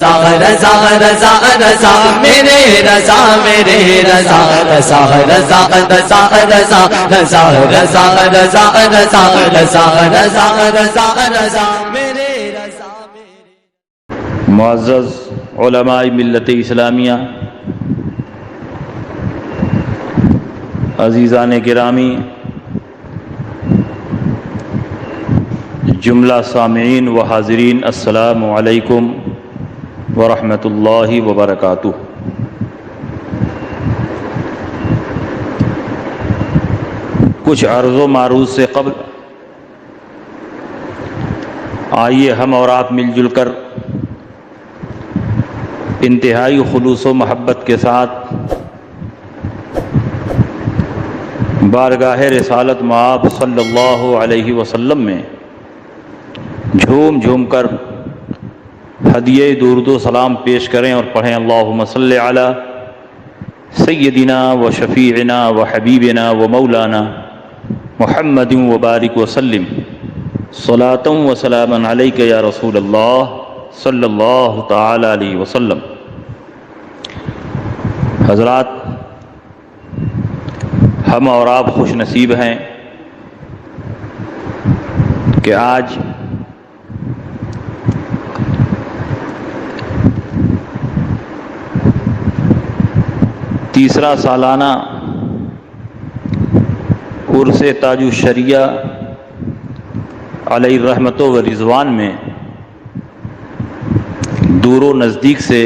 رضا رضا رضا میرے رضا میرے رضا رضا رضا رضا رضا رضا رضا رضا رضا رضا رضا رضا رضا میرے رضا. معزز علماء ملت اسلامیہ، عزیزان گرامی، جملہ سامعین و حاضرین، السلام علیکم ورحمۃ اللہ وبرکاتہ. کچھ عرض و معروض سے قبل آئیے ہم اور آپ مل جل کر انتہائی خلوص و محبت کے ساتھ بارگاہ رسالت مآب صلی اللہ علیہ وسلم میں جھوم جھوم کر ہدیہ درود و سلام پیش کریں اور پڑھیں: اللہم صلی علی سیدنا و شفیعنا و حبیبنا و مولانا محمد و بارک وسلم صلاۃ و سلاما علیک یا رسول اللہ صلی اللہ تعالی علیہ وسلم. حضرات، ہم اور آپ خوش نصیب ہیں کہ آج تیسرا سالانہ عرس تاج الشریعہ علیہ الرحمت و رضوان میں دور و نزدیک سے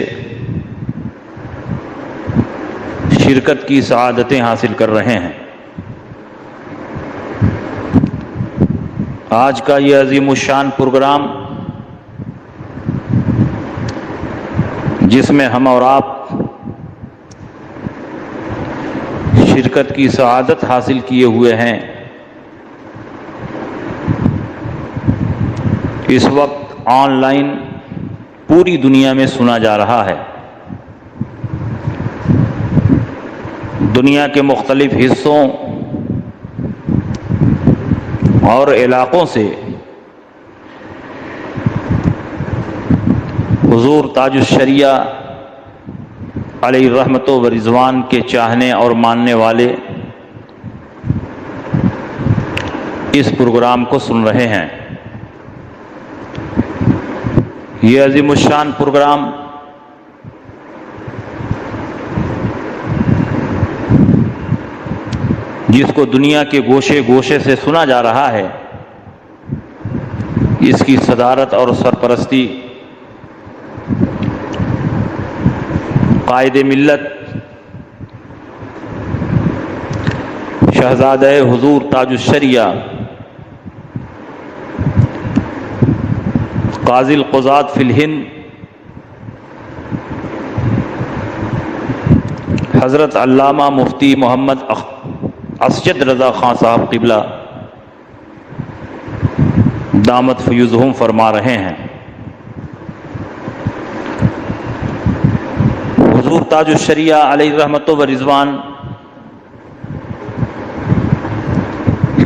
شرکت کی سعادتیں حاصل کر رہے ہیں. آج کا یہ عظیم الشان پروگرام، جس میں ہم اور آپ شرکت کی سعادت حاصل کیے ہوئے ہیں، اس وقت آن لائن پوری دنیا میں سنا جا رہا ہے. دنیا کے مختلف حصوں اور علاقوں سے حضور تاج الشریعہ علیہ الرحمت و رضوان کے چاہنے اور ماننے والے اس پروگرام کو سن رہے ہیں. یہ عظیم الشان پروگرام جس کو دنیا کے گوشے گوشے سے سنا جا رہا ہے، اس کی صدارت اور سرپرستی قائد ملت شہزادہ حضور تاج الشریعہ قاضی القضات فی الہند حضرت علامہ مفتی محمد اسجد رضا خان صاحب قبلہ دامت فیوزہم فرما رہے ہیں. حضور تاج الشریعہ علیہ الرحمت و رضوان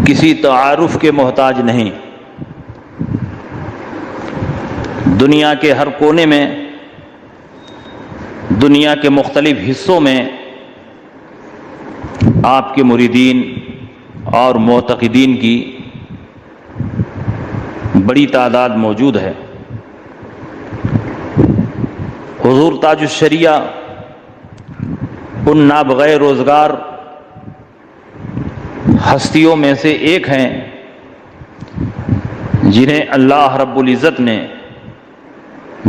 کسی تعارف کے محتاج نہیں. دنیا کے ہر کونے میں، دنیا کے مختلف حصوں میں آپ کے مریدین اور معتقدین کی بڑی تعداد موجود ہے. حضور تاج الشریعہ ان نابغہ روزگار ہستیوں میں سے ایک ہیں جنہیں اللہ رب العزت نے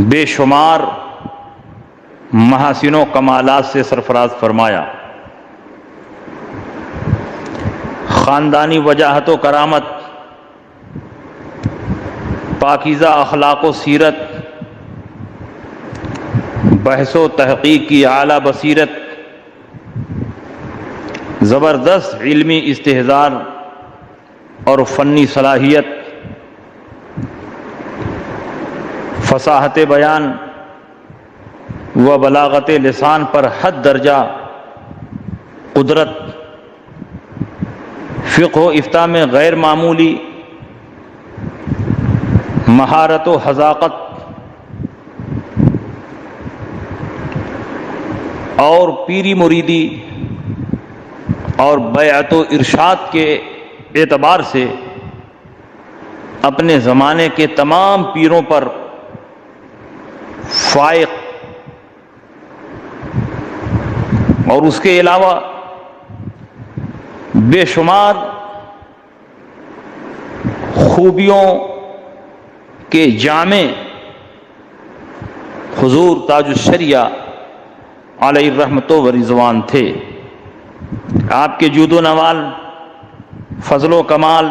بے شمار محاسن و کمالات سے سرفراز فرمایا. خاندانی وجاہت و کرامت، پاکیزہ اخلاق و سیرت، بحث و تحقیق کی اعلیٰ بصیرت، زبردست علمی استحضار اور فنی صلاحیت، فصاحت بیان و بلاغت لسان پر حد درجہ قدرت، فقہ و افتاء میں غیر معمولی مہارت و حذاقت، اور پیری مریدی اور بیعت و ارشاد کے اعتبار سے اپنے زمانے کے تمام پیروں پر فائق اور اس کے علاوہ بے شمار خوبیوں کے جامع حضور تاج الشریعہ علیہ الرحمت و رضوان تھے۔ آپ کے جود و نوال، فضل و کمال،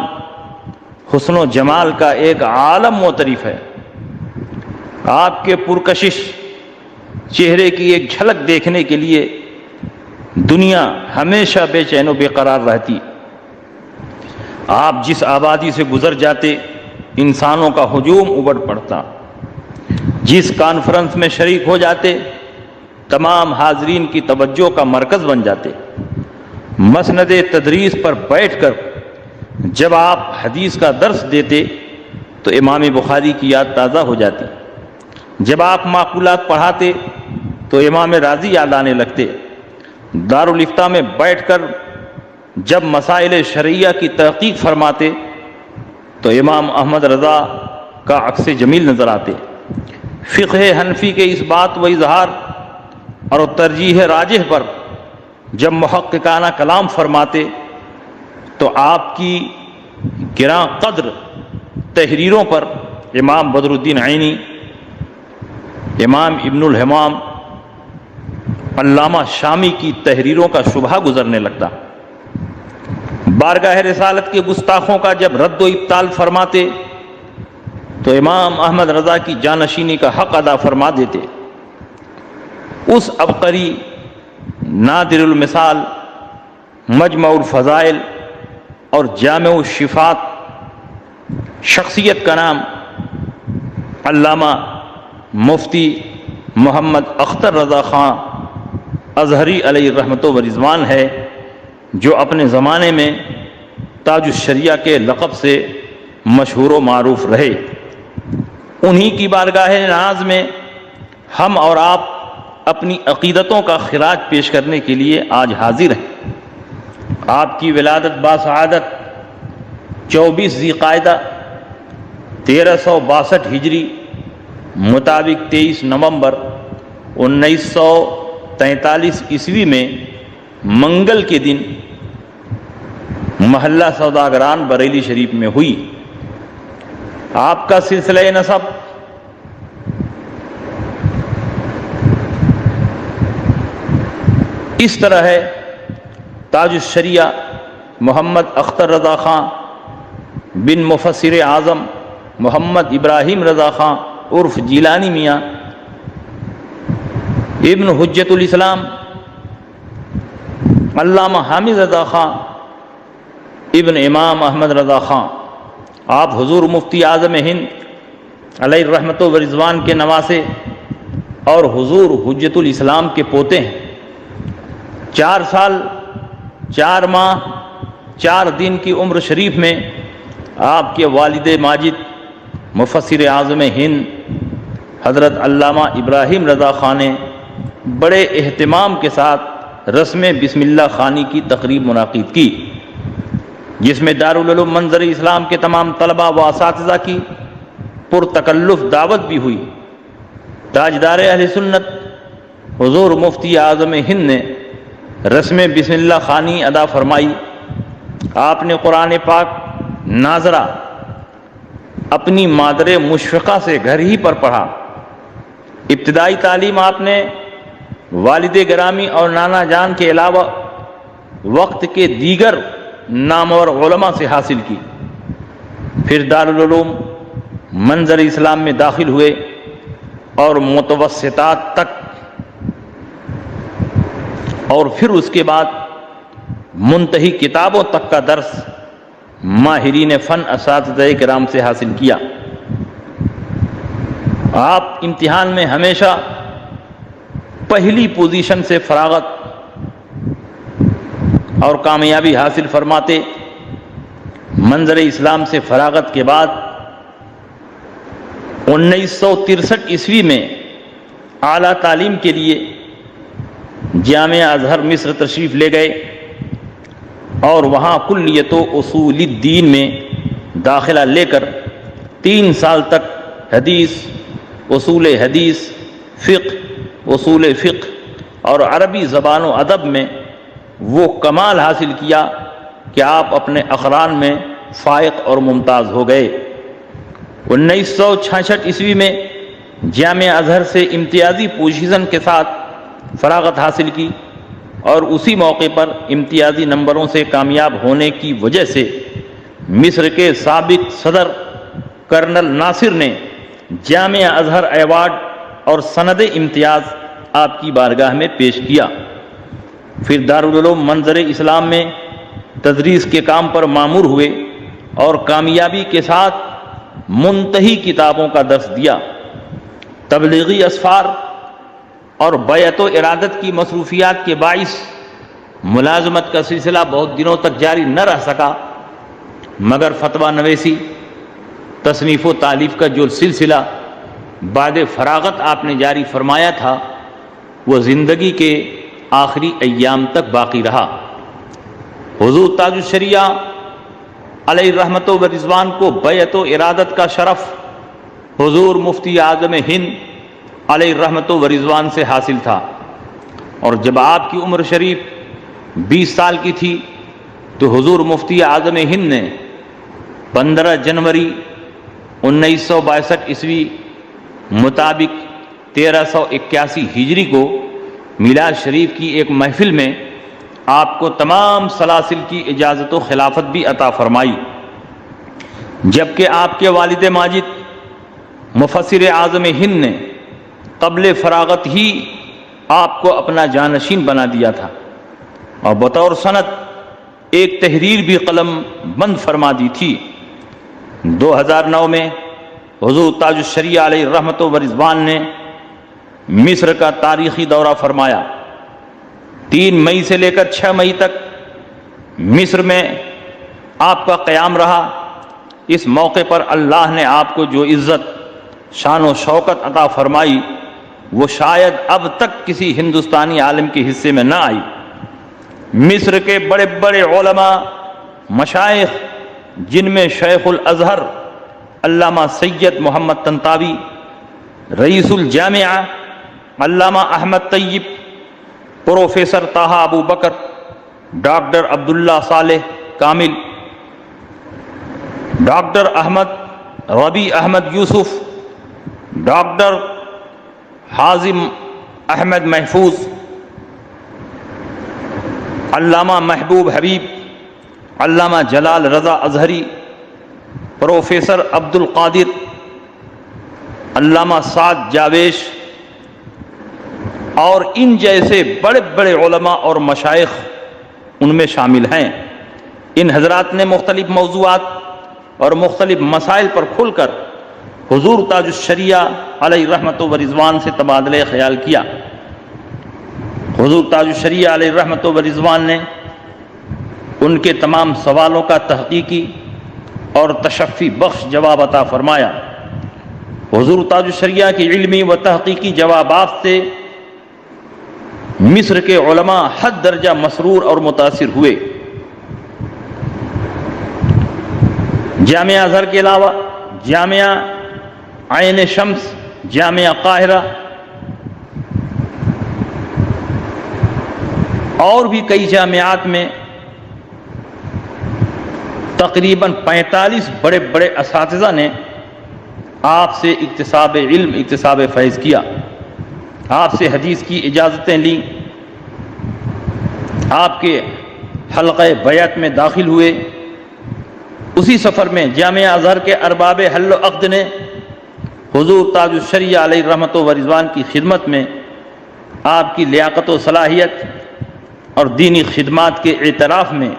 حسن و جمال کا ایک عالم معترف ہے۔ آپ کے پرکشش چہرے کی ایک جھلک دیکھنے کے لیے دنیا ہمیشہ بے چین و بے قرار رہتی۔ آپ جس آبادی سے گزر جاتے انسانوں کا ہجوم ابڑ پڑتا، جس کانفرنس میں شریک ہو جاتے تمام حاضرین کی توجہ کا مرکز بن جاتے۔ مسند تدریس پر بیٹھ کر جب آپ حدیث کا درس دیتے تو امام بخاری کی یاد تازہ ہو جاتی، جب آپ معقولات پڑھاتے تو امام رازی یاد آنے لگتے، دارالافتاء میں بیٹھ کر جب مسائل شرعیہ کی تحقیق فرماتے تو امام احمد رضا کا عکس جمیل نظر آتے، فقہ حنفی کے اس بات و اظہار اور ترجیح راجح پر جب محققانہ کلام فرماتے تو آپ کی گراں قدر تحریروں پر امام بدر الدین عینی، امام ابن الحمام، علامہ شامی کی تحریروں کا شبہ گزرنے لگتا۔ بارگاہ رسالت کے گستاخوں کا جب رد و ابطال فرماتے تو امام احمد رضا کی جانشینی کا حق ادا فرما دیتے۔ اس عبقری، نادر المثال، مجمع الفضائل اور جامع الشفات شخصیت کا نام علامہ مفتی محمد اختر رضا خان ازہری علیہ الرحمت و رضوان ہے، جو اپنے زمانے میں تاج الشریعہ کے لقب سے مشہور و معروف رہے۔ انہی کی بارگاہ ناز میں ہم اور آپ اپنی عقیدتوں کا خراج پیش کرنے کے لیے آج حاضر ہیں۔ آپ کی ولادت باسعادت 24 ذی قعدہ 1362 ہجری مطابق 23 نومبر 1943 عیسوی میں منگل کے دن محلہ سوداگران بریلی شریف میں ہوئی۔ آپ کا سلسلہ نسب اس طرح ہے: تاج الشریعہ محمد اختر رضا خان بن مفسر اعظم محمد ابراہیم رضا خان عرف جیلانی میاں ابن حجت الاسلام علامہ حامد رضا خان ابن امام احمد رضا خان۔ آپ حضور مفتی اعظم ہند علیہ الرحمت و رضوان کے نواسے اور حضور حجت الاسلام کے پوتے ہیں۔ 4 سال 4 ماہ 4 دن کی عمر شریف میں آپ کے والد ماجد مفسر اعظم ہند حضرت علامہ ابراہیم رضا خان نے بڑے اہتمام کے ساتھ رسم بسم اللہ خوانی کی تقریب منعقد کی، جس میں دارالعلوم منظر اسلام کے تمام طلباء و اساتذہ کی پرتکلف دعوت بھی ہوئی۔ تاجدار اہل سنت حضور مفتی اعظم ہند نے رسم بسم اللہ خوانی ادا فرمائی۔ آپ نے قرآن پاک ناظرہ اپنی مادر مشفقہ سے گھر ہی پر پڑھا۔ ابتدائی تعلیم آپ نے والد گرامی اور نانا جان کے علاوہ وقت کے دیگر نامور علماء سے حاصل کی۔ پھر دارالعلوم منظر اسلام میں داخل ہوئے اور متوسطات تک، اور پھر اس کے بعد منتہی کتابوں تک کا درس ماہرین فن اساتذہ کرام سے حاصل کیا۔ آپ امتحان میں ہمیشہ پہلی پوزیشن سے فراغت اور کامیابی حاصل فرماتے۔ منظر اسلام سے فراغت کے بعد 1963 عیسوی میں اعلیٰ تعلیم کے لیے جامعہ ازہر مصر تشریف لے گئے اور وہاں کلیت و اصول الدین میں داخلہ لے کر 3 سال تک حدیث، اصول حدیث، فقہ، اصول فقہ اور عربی زبان و ادب میں وہ کمال حاصل کیا کہ آپ اپنے اقران میں فائق اور ممتاز ہو گئے۔ 1966 عیسوی میں جامعہ ازہر سے امتیازی پوزیشن کے ساتھ فراغت حاصل کی اور اسی موقع پر امتیازی نمبروں سے کامیاب ہونے کی وجہ سے مصر کے سابق صدر کرنل ناصر نے جامعہ ازہر ایوارڈ اور سند امتیاز آپ کی بارگاہ میں پیش کیا۔ پھر دارالعلوم منظر اسلام میں تدریس کے کام پر مامور ہوئے اور کامیابی کے ساتھ منتہی کتابوں کا درس دیا۔ تبلیغی اسفار اور بیعت و ارادت کی مصروفیات کے باعث ملازمت کا سلسلہ بہت دنوں تک جاری نہ رہ سکا، مگر فتویٰ نویسی، تصنیف و تالیف کا جو سلسلہ بعد فراغت آپ نے جاری فرمایا تھا وہ زندگی کے آخری ایام تک باقی رہا۔ حضور تاج الشریعہ علیہ رحمت و رضوان کو بیعت و ارادت کا شرف حضور مفتی اعظم ہند علیہ رحمت و رضوان سے حاصل تھا، اور جب آپ کی عمر شریف 20 سال کی تھی تو حضور مفتی اعظم ہند نے 15 جنوری 1962 عیسوی مطابق 1381 ہجری کو میلاد شریف کی ایک محفل میں آپ کو تمام سلاسل کی اجازت و خلافت بھی عطا فرمائی، جبکہ آپ کے والد ماجد مفسر اعظم ہند نے قبل فراغت ہی آپ کو اپنا جانشین بنا دیا تھا اور بطور سند ایک تحریر بھی قلم بند فرما دی تھی۔ 2009 میں حضور تاج الشریعہ علیہ رحمت و رضوان نے مصر کا تاریخی دورہ فرمایا۔ 3 مئی سے لے کر 6 مئی تک مصر میں آپ کا قیام رہا۔ اس موقع پر اللہ نے آپ کو جو عزت، شان و شوکت عطا فرمائی وہ شاید اب تک کسی ہندوستانی عالم کے حصے میں نہ آئی۔ مصر کے بڑے بڑے علماء، مشائخ، جن میں شیخ الازہر علامہ سید محمد طنطاوی، رئیس الجامعہ علامہ احمد طیب، پروفیسر طاہا ابو بکر، ڈاکٹر عبداللہ صالح کامل، ڈاکٹر احمد ربیع احمد یوسف، ڈاکٹر حازم احمد محفوظ، علامہ محبوب حبیب، علامہ جلال رضا ازہری، پروفیسر عبد القادر، علامہ سعد جاویش اور ان جیسے بڑے بڑے علماء اور مشائخ ان میں شامل ہیں۔ ان حضرات نے مختلف موضوعات اور مختلف مسائل پر کھل کر حضور تاج الشریعہ علیہ رحمت و رضوان سے تبادلہ خیال کیا۔ حضور تاج الشریعہ علیہ رحمت و رضوان نے ان کے تمام سوالوں کا تحقیقی اور تشفی بخش جواب عطا فرمایا۔ حضور تاج الشریعہ کی علمی و تحقیقی جوابات سے مصر کے علماء حد درجہ مسرور اور متاثر ہوئے۔ جامعہ ازہر کے علاوہ جامعہ عین شمس، جامعہ قاہرہ اور بھی کئی جامعات میں تقریباً 45 بڑے بڑے اساتذہ نے آپ سے اکتساب علم، اکتساب فیض کیا، آپ سے حدیث کی اجازتیں لیں، آپ کے حلقہ بیعت میں داخل ہوئے۔ اسی سفر میں جامعہ ازہر کے ارباب حل و عقد نے حضور تاج الشریعہ علیہ رحمت و رضوان کی خدمت میں آپ کی لیاقت و صلاحیت اور دینی خدمات کے اعتراف میں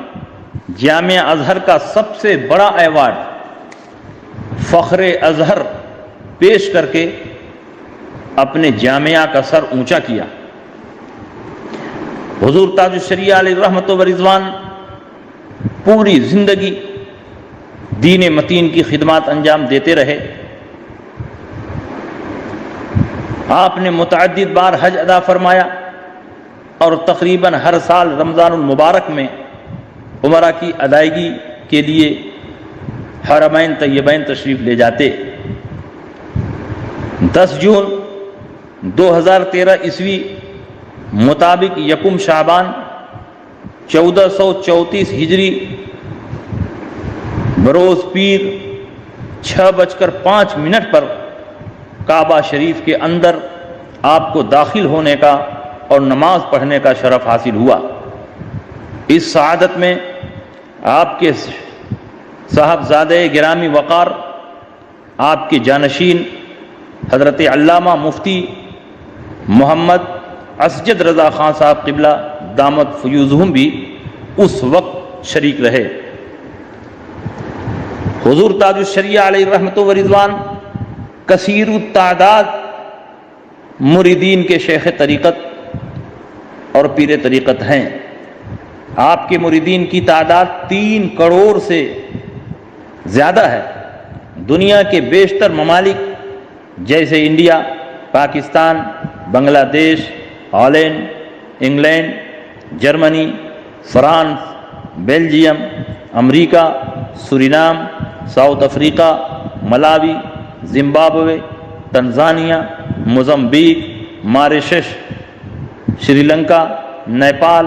جامعہ ازہر کا سب سے بڑا ایوارڈ فخر ازہر پیش کر کے اپنے جامعہ کا سر اونچا کیا۔ حضور تاج الشریعہ علیہ رحمت و رضوان پوری زندگی دین متین کی خدمات انجام دیتے رہے۔ آپ نے متعدد بار حج ادا فرمایا اور تقریباً ہر سال رمضان المبارک میں عمرہ کی ادائیگی کے لیے حرمین طیبین تشریف لے جاتے۔ 10 جون 2013 عیسوی مطابق یکم شعبان 1434 ہجری بروز پیر 6:05 پر کعبہ شریف کے اندر آپ کو داخل ہونے کا اور نماز پڑھنے کا شرف حاصل ہوا۔ اس سعادت میں آپ کے صاحبزادہ گرامی وقار، آپ کے جانشین حضرت علامہ مفتی محمد اسجد رضا خان صاحب قبلہ دامت فیوزہم بھی اس وقت شریک رہے۔ حضور تاج الشریعہ علیہ رحمت و رضوان کثیر التعداد مریدین کے شیخ طریقت اور پیر طریقت ہیں۔ آپ کے مریدین کی تعداد 3 کروڑ سے زیادہ ہے۔ دنیا کے بیشتر ممالک جیسے India, Pakistan, Bangladesh, Holland, England, Germany, France, Belgium, امریکہ، Suriname, South Africa, Malawi, Zimbabwe, Tanzania, Mozambique, Mauritius, Sri Lanka, Nepal,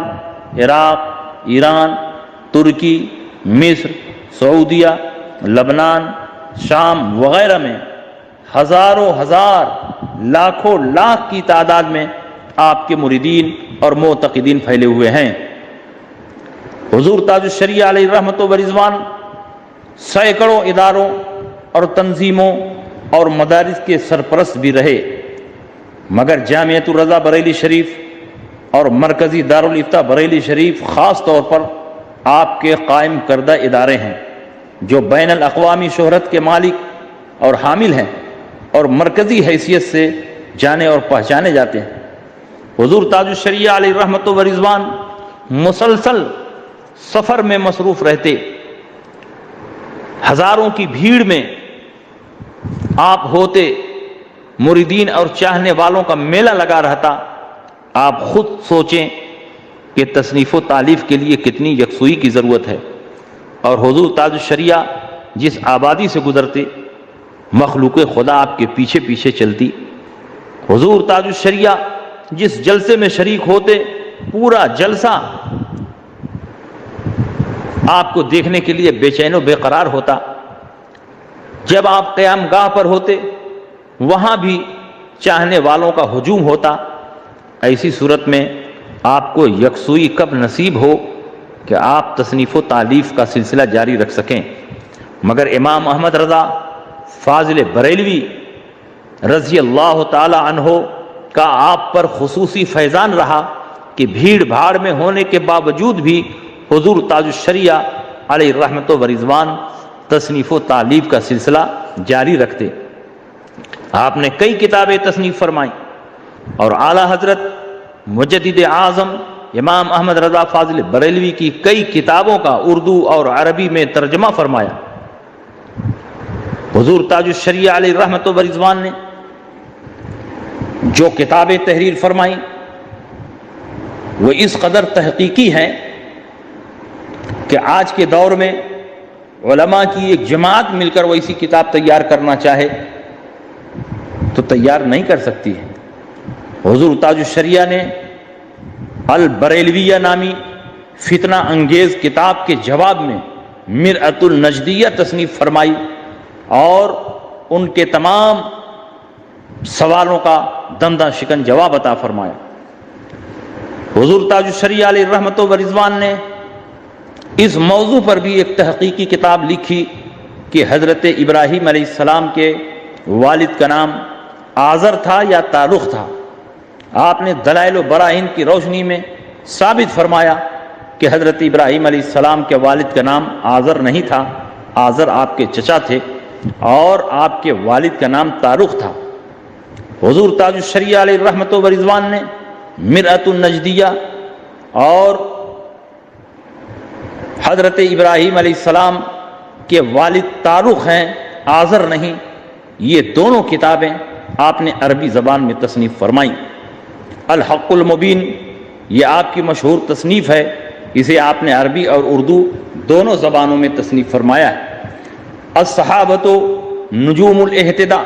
Iraq, Iran, ترکی، مصر، سعودیہ، لبنان، شام وغیرہ میں ہزاروں ہزار، لاکھوں لاکھ کی تعداد میں آپ کے مریدین اور معتقدین پھیلے ہوئے ہیں۔ حضور تاج الشریعہ علیہ رحمت و رضوان سینکڑوں اداروں اور تنظیموں اور مدارس کے سرپرست بھی رہے، مگر جامعۃ الرضا بریلی شریف اور مرکزی دارالفتہ بریلی شریف خاص طور پر آپ کے قائم کردہ ادارے ہیں جو بین الاقوامی شہرت کے مالک اور حامل ہیں اور مرکزی حیثیت سے جانے اور پہچانے جاتے ہیں۔ حضور تاج الشریعہ علیہ رحمت و رضوان مسلسل سفر میں مصروف رہتے، ہزاروں کی بھیڑ میں آپ ہوتے، مریدین اور چاہنے والوں کا میلہ لگا رہتا۔ آپ خود سوچیں کہ تصنیف و تالیف کے لیے کتنی یکسوئی کی ضرورت ہے، اور حضور تاج الشریعہ جس آبادی سے گزرتے مخلوق خدا آپ کے پیچھے پیچھے چلتی۔ حضور تاج الشریعہ جس جلسے میں شریک ہوتے پورا جلسہ آپ کو دیکھنے کے لیے بے چین و بے قرار ہوتا۔ جب آپ قیام گاہ پر ہوتے وہاں بھی چاہنے والوں کا ہجوم ہوتا۔ ایسی صورت میں آپ کو یکسوئی کب نصیب ہو کہ آپ تصنیف و تالیف کا سلسلہ جاری رکھ سکیں؟ مگر امام احمد رضا فاضل بریلوی رضی اللہ تعالی عنہ کا آپ پر خصوصی فیضان رہا کہ بھیڑ بھاڑ میں ہونے کے باوجود بھی حضور تاج الشریعہ علیہ رحمت و رضوان تصنیف و تالیف کا سلسلہ جاری رکھتے۔ آپ نے کئی کتابیں تصنیف فرمائیں اور اعلیٰ حضرت مجدد اعظم امام احمد رضا فاضل بریلوی کی کئی کتابوں کا اردو اور عربی میں ترجمہ فرمایا۔ حضور تاج الشریعہ علیہ رحمت و رضوان نے جو کتابیں تحریر فرمائیں وہ اس قدر تحقیقی ہیں کہ آج کے دور میں علماء کی ایک جماعت مل کر وہ اسی کتاب تیار کرنا چاہے تو تیار نہیں کر سکتی ہے۔ حضور تاج الشریعہ نے البریلویہ نامی فتنہ انگیز کتاب کے جواب میں مرأۃ النجدیہ تصنیف فرمائی اور ان کے تمام سوالوں کا دندہ شکن جواب عطا فرمایا۔ حضور تاج الشریعہ علیہ رحمت و رضوان نے اس موضوع پر بھی ایک تحقیقی کتاب لکھی کہ حضرت ابراہیم علیہ السلام کے والد کا نام آزر تھا یا تعلق تھا۔ آپ نے دلائل و براہین کی روشنی میں ثابت فرمایا کہ حضرت ابراہیم علیہ السلام کے والد کا نام آزر نہیں تھا، آزر آپ کے چچا تھے اور آپ کے والد کا نام تعلق تھا۔ حضور تاج الشریعہ علیہ رحمت و رضوان نے مرأۃ النجدیہ اور حضرت ابراہیم علیہ السلام کے والد تعلق ہیں، آزر نہیں، یہ دونوں کتابیں آپ نے عربی زبان میں تصنیف فرمائیں۔ الحق المبین یہ آپ کی مشہور تصنیف ہے، اسے آپ نے عربی اور اردو دونوں زبانوں میں تصنیف فرمایا ہے۔ الصحابۃ نجوم الاہتداء،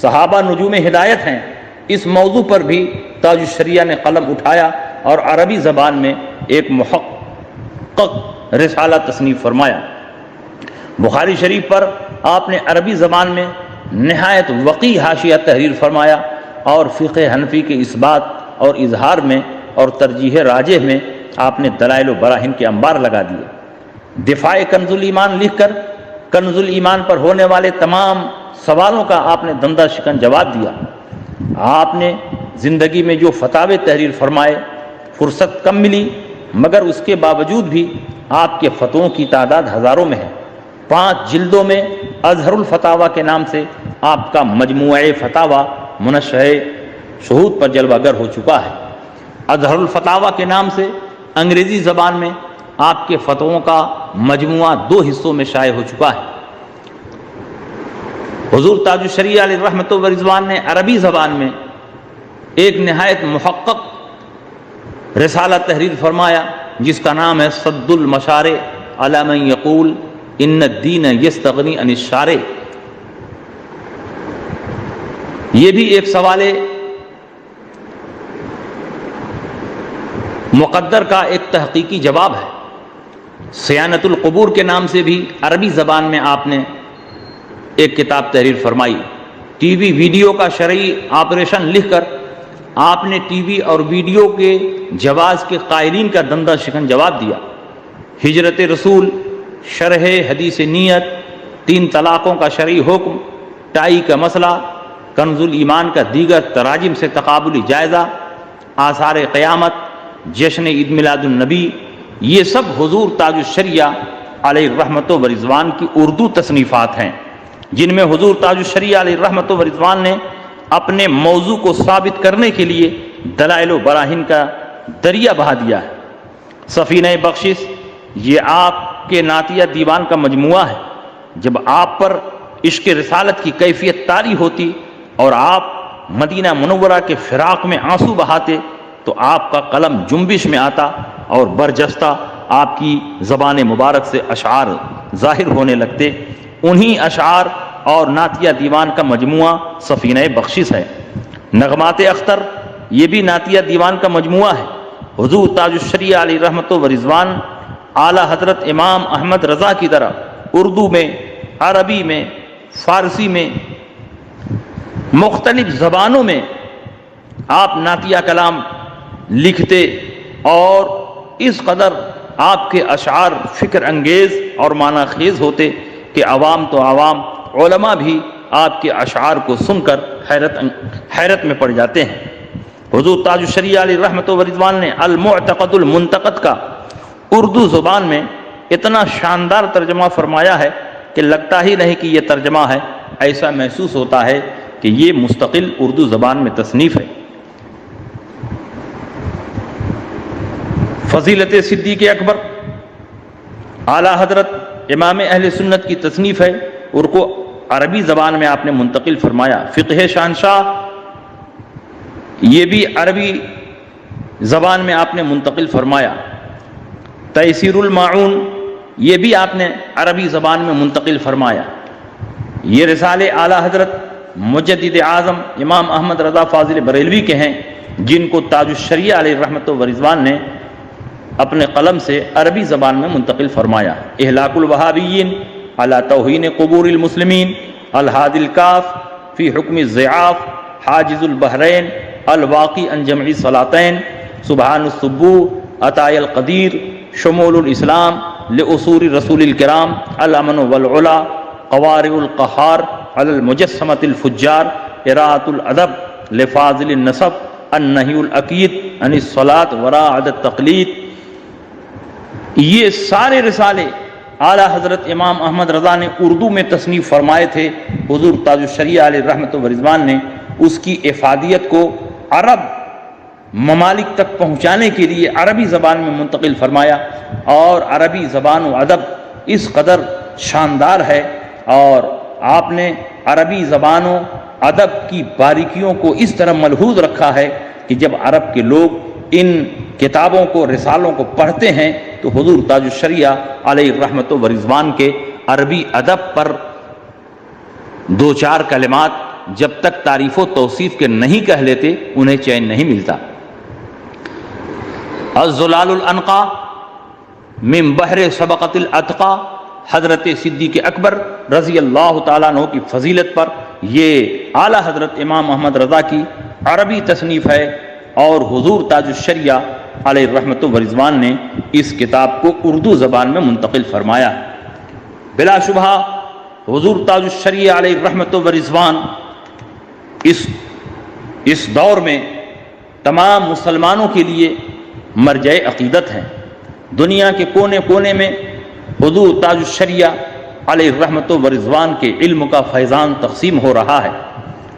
صحابہ نجوم ہدایت ہیں، اس موضوع پر بھی تاج الشریعہ نے قلم اٹھایا اور عربی زبان میں ایک محقق رسالہ تصنیف فرمایا۔ بخاری شریف پر آپ نے عربی زبان میں نہایت وقیح حاشیہ تحریر فرمایا اور فقہ حنفی کے اثبات اور اظہار میں اور ترجیح راجح میں آپ نے دلائل و براہین کے انبار لگا دیے۔ دفاع کنز الایمان لکھ کر کنز الایمان پر ہونے والے تمام سوالوں کا آپ نے دندہ شکن جواب دیا۔ آپ نے زندگی میں جو فتاوے تحریر فرمائے، فرصت کم ملی مگر اس کے باوجود بھی آپ کے فتووں کی تعداد ہزاروں میں ہے۔ 5 جلدوں میں اظہر الفتاوی کے نام سے آپ کا مجموعہ فتاوی منشہ شہود پر جلوہ گر ہو چکا ہے۔ اظہر الفتاوی کے نام سے انگریزی زبان میں آپ کے فتووں کا مجموعہ 2 حصوں میں شائع ہو چکا ہے۔ حضور تاج الشریعہ علیہ رحمت و رضوان نے عربی زبان میں ایک نہایت محقق رسالہ تحریر فرمایا جس کا نام ہے صد المشارع علی من یقول ان الدین یستغنی عن الشارع۔ یہ بھی ایک سوال مقدر کا ایک تحقیقی جواب ہے۔ صیانت القبور کے نام سے بھی عربی زبان میں آپ نے ایک کتاب تحریر فرمائی۔ ٹی وی ویڈیو کا شرعی آپریشن لکھ کر آپ نے ٹی وی اور ویڈیو کے جواز کے قائلین کا دندہ شکن جواب دیا۔ ہجرت رسول، شرح حدیث نیت، 3 طلاقوں کا شرعی حکم، ٹائی کا مسئلہ، کنز الایمان کا دیگر تراجم سے تقابلی جائزہ، آثار قیامت، جشن عید میلاد النبی، یہ سب حضور تاج الشریعہ علیہ رحمت و رضوان کی اردو تصنیفات ہیں جن میں حضور تاج الشریعہ علیہ رحمت و رضوان نے اپنے موضوع کو ثابت کرنے کے لیے دلائل و براہین کا دریا بہا دیا ہے۔ سفینہ بخشش یہ آپ کے نعتیہ دیوان کا مجموعہ ہے۔ جب آپ پر عشق رسالت کی کیفیت طاری ہوتی اور آپ مدینہ منورہ کے فراق میں آنسو بہاتے تو آپ کا قلم جنبش میں آتا اور برجستہ آپ کی زبان مبارک سے اشعار ظاہر ہونے لگتے۔ انہی اشعار اور نعتیہ دیوان کا مجموعہ سفینہ بخشش ہے۔ نغمات اختر یہ بھی نعتیہ دیوان کا مجموعہ ہے۔ حضور تاج الشریعہ علیہ رحمت و رضوان اعلیٰ حضرت امام احمد رضا کی طرح اردو میں، عربی میں، فارسی میں، مختلف زبانوں میں آپ نعتیہ کلام لکھتے اور اس قدر آپ کے اشعار فکر انگیز اور معنی خیز ہوتے کہ عوام تو عوام، علماء بھی آپ کے اشعار کو سن کر حیرت میں پڑ جاتے ہیں۔ حضور تاج الشریعہ علیہ رحمت و رضوان نے المعتقد المنتقد کا اردو زبان میں اتنا شاندار ترجمہ فرمایا ہے کہ لگتا ہی نہیں کہ یہ ترجمہ ہے، ایسا محسوس ہوتا ہے کہ یہ مستقل اردو زبان میں تصنیف ہے۔ فضیلت صدیق اکبر اعلیٰ حضرت امام اہل سنت کی تصنیف ہے، اور کو عربی زبان میں آپ نے منتقل فرمایا۔ فقہ شہنشاہ یہ بھی عربی زبان میں آپ نے منتقل فرمایا۔ تیسیر المعون یہ بھی آپ نے عربی زبان میں منتقل فرمایا۔ یہ رسالے اعلیٰ حضرت مجدد اعظم امام احمد رضا فاضل بریلوی کے ہیں جن کو تاج الشریعہ علیہ رحمت و رضوان نے اپنے قلم سے عربی زبان میں منتقل فرمایا۔ اہلاک الوہابیین علی توہین قبور المسلمین، الہادی الکاف فی حکم الضعاف، حاجز البحرین، الواقی عن جمع صلاتین، سبحان السبوح، عطاء القدیر، شمول الاسلام لأصول رسول الکرام، الامن والعلا، قوارع القہار علی المجسمۃ الفجار، اراۃ الادب لفاضل النسب، النہی الاکید عن الصلاۃ وراء التقلید۔ یہ سارے رسالے اعلیٰ حضرت امام احمد رضا نے اردو میں تصنیف فرمائے تھے۔ حضور تاج الشریعہ علیہ رحمت و رضوان نے اس کی افادیت کو عرب ممالک تک پہنچانے کے لیے عربی زبان میں منتقل فرمایا، اور عربی زبان و ادب اس قدر شاندار ہے اور آپ نے عربی زبان و ادب کی باریکیوں کو اس طرح ملحوظ رکھا ہے کہ جب عرب کے لوگ ان کتابوں کو، رسالوں کو پڑھتے ہیں تو حضور تاج الشریعہ علیہ الرحمت و رضوان کے عربی ادب پر دو چار کلمات جب تک تعریف و توصیف کے نہیں کہہ لیتے انہیں چین نہیں ملتا۔ الزلال الانقا من بحر سبقت الاتقا، حضرت صدیق اکبر رضی اللہ تعالیٰ عنہ کی فضیلت پر یہ اعلیٰ حضرت امام محمد رضا کی عربی تصنیف ہے، اور حضور تاج الشریعہ علیہ الرحمت و رضوان نے اس کتاب کو اردو زبان میں منتقل فرمایا۔ بلا شبہ حضور تاج الشریعہ علیہ الرحمت و رضوان اس دور میں تمام مسلمانوں کے لیے مرجع عقیدت ہیں۔ دنیا کے کونے کونے میں حضور تاج الشریعہ علیہ الرحمت و رضوان کے علم کا فیضان تقسیم ہو رہا ہے۔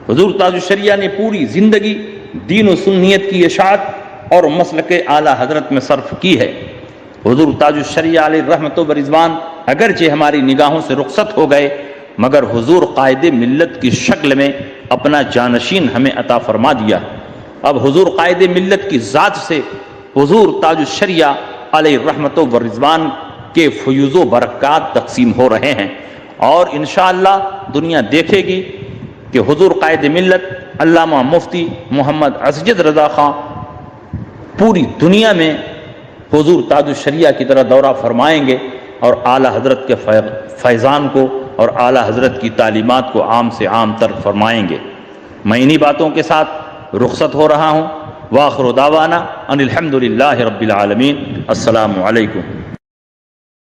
حضور تاج الشریعہ نے پوری زندگی دین و سنیت کی اشاعت اور مسلک اعلیٰ حضرت میں صرف کی ہے۔ حضور تاج الشریعہ علیہ الرحمت و رضوان اگرچہ ہماری نگاہوں سے رخصت ہو گئے، مگر حضور قائد ملت کی شکل میں اپنا جانشین ہمیں عطا فرما دیا۔ اب حضور قائد ملت کی ذات سے حضور تاج الشریعہ علیہ الرحمت و رضوان کے فیوز و برکات تقسیم ہو رہے ہیں، اور انشاءاللہ دنیا دیکھے گی کہ حضور قائد ملت علامہ مفتی محمد اسجد رضا خان پوری دنیا میں حضور تاج الشریعہ کی طرح دورہ فرمائیں گے اور اعلیٰ حضرت کے فیضان کو اور اعلیٰ حضرت کی تعلیمات کو عام سے عام تر فرمائیں گے۔ میں انہی باتوں کے ساتھ رخصت ہو رہا ہوں۔ وآخر دعوانا ان الحمد للہ رب العالمین۔ السلام علیکم۔